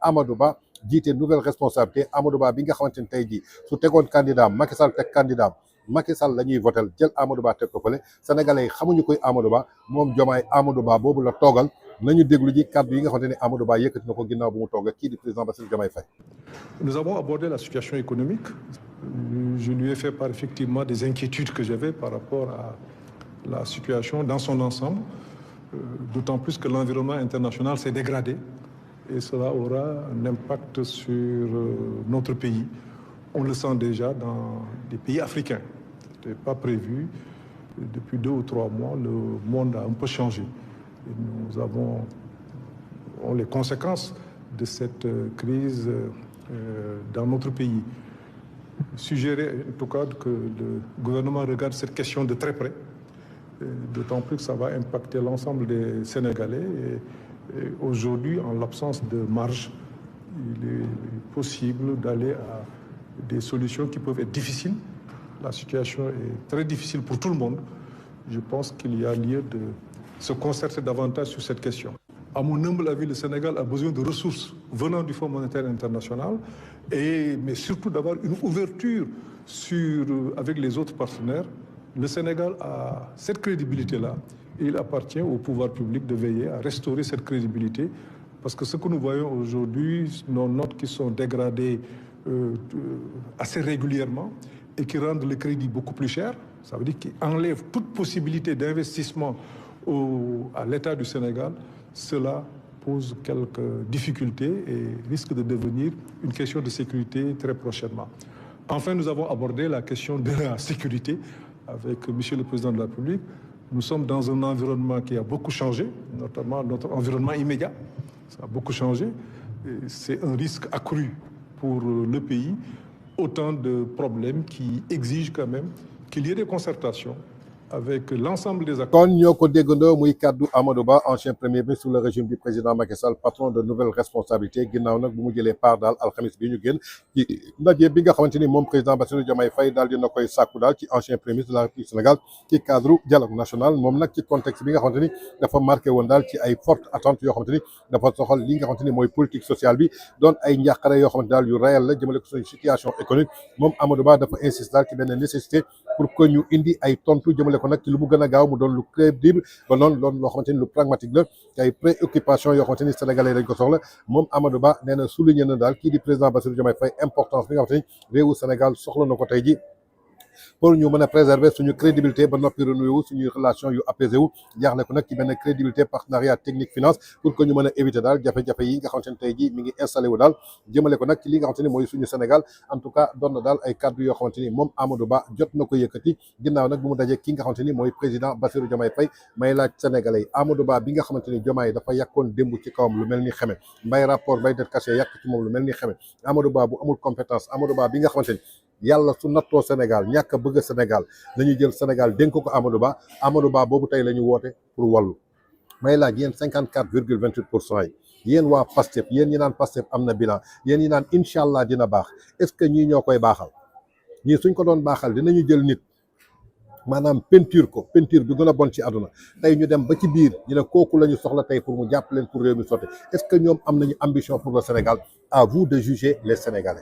Amadou Ba jiite nouvelle responsabilité. Amadou Ba bi nga xamante ni tey jii su tegoon candidat Macky Sall teg candidat Macky Sall la ñuy votel jël Amadou Ba teg ko fële sénégalais yi xamuñu koy Amadou Ba moom Diomaye Amadou Ba boobu la toogal nañu déglu ji kàddu yi nga xamante ni Amadou Ba yëkkati na ko ginnaaw bu mu toog ak kii di président Bassirou Diomaye Faye. Nous avons abordé la situation économique. Je lui ai fait part effectivement des inquiétudes que j'avais par rapport à la situation dans son ensemble, d'autant plus que l'environnement international s'est dégradé et cela aura un impact sur notre pays. On le sent déjà dans des pays africains. Ce n'était pas prévu. Depuis 2 ou 3 mois, le monde a un peu changé. Et nous avons les conséquences de cette crise dans notre pays. Suggérer en tout cas que le gouvernement regarde cette question de très près, d'autant plus que ça va impacter l'ensemble des Sénégalais. Et aujourd'hui, en l'absence de marge, il est possible d'aller à des solutions qui peuvent être difficiles. La situation est très difficile pour tout le monde. Je pense qu'il y a lieu de se concerter davantage sur cette question. À mon humble avis, le Sénégal a besoin de ressources venant du Fonds monétaire international, mais surtout d'avoir une ouverture avec les autres partenaires. Le Sénégal a cette crédibilité-là. Il appartient au pouvoir public de veiller à restaurer cette crédibilité, parce que ce que nous voyons aujourd'hui, nos notes qui sont dégradées assez régulièrement et qui rendent le crédit beaucoup plus cher, ça veut dire qu'ils enlèvent toute possibilité d'investissement à l'État du Sénégal. Cela pose quelques difficultés et risque de devenir une question de sécurité très prochainement. Enfin, nous avons abordé la question de la sécurité avec Monsieur le Président de la République. Nous sommes dans un environnement qui a beaucoup changé, notamment notre environnement immédiat. Ça a beaucoup changé. C'est un risque accru pour le pays. Autant de problèmes qui exigent quand même qu'il y ait des concertations avec l'ensemble des acteurs. kon ñoo ko déggandoo muy kaddu Amadou Ba ancien premier ministre sous le régime du président Macky Sall patron de nouvelles responsabilités ginnaaw nag bu mu jëlee part daal alxamis bi ñu génn ci ndaje bi nga xamante ni moom président Bassirou Diomaye Faye daal dina koy sàkku daal ci ancien premier ministre de la République du Sénégal ci cadre dialogue national moom nag ci contexte bi nga xamante ni dafa marqué woon daal ci ay fortes attentes yoo xamante ni dafa soxal li nga xamante ni mooy politique sociale bi doon ay njàqare yoo xamante daal yu réel la jëmale ko suñu situation économique moom Amadou Ba dafa insiste daal ci benn nécessité pour que ñu indi ay tontu jëmale ko nag ci lu mu gën a gaaw mu doon lu crédible ba noonu loolu loo xamante ni lu pragmatique la ay préoccupation yoo xamante ni sénégalais dañ ko soxla moom Amadou Ba nee na souligné na daal kii di président Bassirou Diomaye Faye importance bi nga xamante ni réewu Sénégal soxla na ko tey ji pour ñu mën a préserver suñu crédibilité ba noppi renouer wu suñuy relation yu apaisé wu jaaxle ko nag ci benn crédibilité partenariat technique finance pour que ñu mën a éviter daal jafe-jafe yi nga xamante ni tey jii mi ngi installé wu daal jëmale ko nag ci li nga xamante ni mooy suñu Sénégal en tout cas doon na daal ay kaddu yoo xamante ni moom Amadou Ba jot na ko yëkkati ginnaaw nag bu mu dajee ki nga xamante ni mooy président Bassirou Diomaye Faye may laaj sénégalais yi Amadou Ba bi nga xamante ni Diomaye dafa yàkkoon démb ci kawam lu mel ni xeme mbay rapport bay det caché yàq ci moom lu mel ni xeme Amadou Ba bu amul compétence Amadou Ba bi nga xamante ni yàlla su nattoo Sénégal ñàkk a bëgg Sénégal dañu jël Sénégal dénk ko Amadou Ba boobu tey la ñu woote pour wàllu may laaj yéen 54,28% yi yéen waa Pastef yéen ñi naan Pastef am na bilan yéen ñi naan incha allah dina baax est-ce que ñii ñoo koy baaxal ñii suñ ko doon baaxal dinañu jël nit maanaam peinture bi gën a bon ci àdduna tey ñu dem ba ci biir ñu ne kooku la ñu soxla tey pour mu jàpp leen pour réew mi sotti est-ce que ñoom am nañu ambition pour le Sénégal? À vous de juger les Sénégalais.